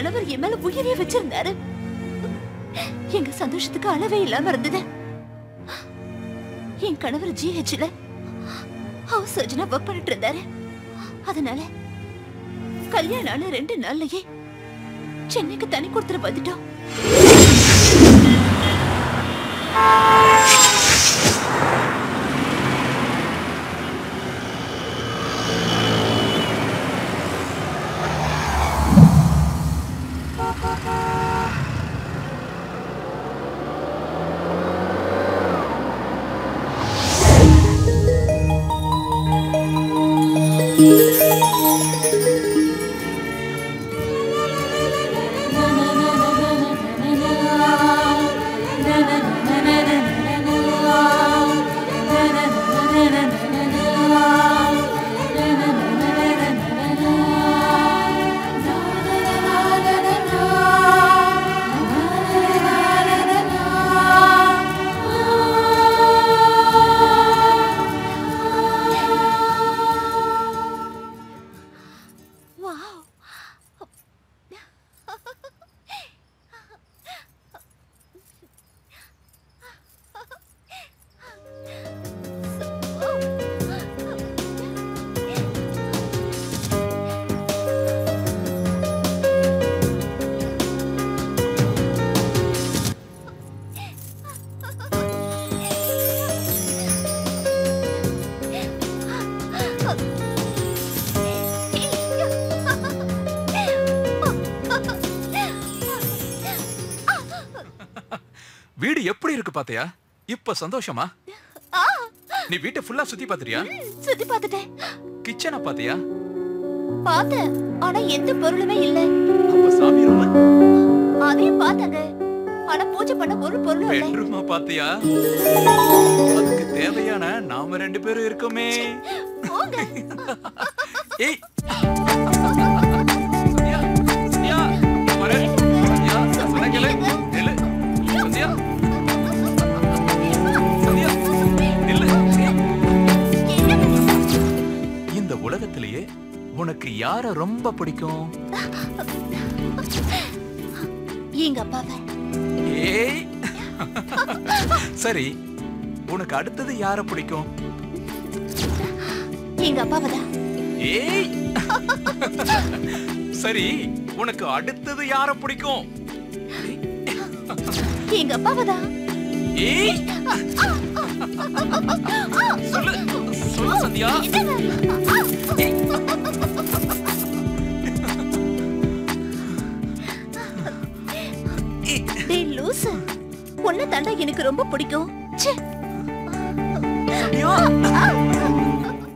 கணவர் என் மேல உயிரே வச்சிருந்தாரு. எங்க சந்தோஷத்துக்கு அளவே இல்லாம இருந்தது. என் கணவர் GHல ஹவுஸ் சர்ஜனா ஒர்க் பண்ணிட்டு இருந்தாரு. அதனால கல்யாணம் ஆன 2 நாள்லயே சென்னைக்கு தனி கொடுத்துட்டு வந்துட்டோம். வீடு எப்படி இருக்கு பாத்தியா? இப்ப சந்தோஷமா? நீ வீட்டை ஃபுல்லா சுத்தி பாத்தியா? சுத்தி பார்த்துட்டேன். கிச்சனை பாத்தியா? பார்த்தேன். ஆனா எந்த பொருளுமே இல்ல. அப்ப சாமி ரூம்? அதையும் பார்த்தங்க. ஆனா பூஜை பண்ண ஒரு பொருளும் இல்ல. பெட்ரூமா பாத்தியா? அதுக்கு தேவையான நாம 2 பேரும் இருக்கோமே. போங்க. ஏய் சத்யா, சத்யா, பாரு. சத்யா, சனகலே, நில்லு. சத்யா. சத்யா, நில்லு. இந்த உலகத்திலேயே உனக்கு யார ரொம்ப பிடிக்கும்? எங்க அப்பாவை. ஏய் சரி, உனக்கு அடுத்தது யார பிடிக்கும்? எங்க அப்பாவை தான். ஏய் சரி, உனக்கு அடுத்தது யார பிடிக்கும்? எங்க அப்பாவை தான். ஏய் சொல்லு சொல்லு சந்தியா. டேய் லூசு, உன்னை தாண்டா எனக்கு ரொம்ப பிடிக்கும். சந்தியா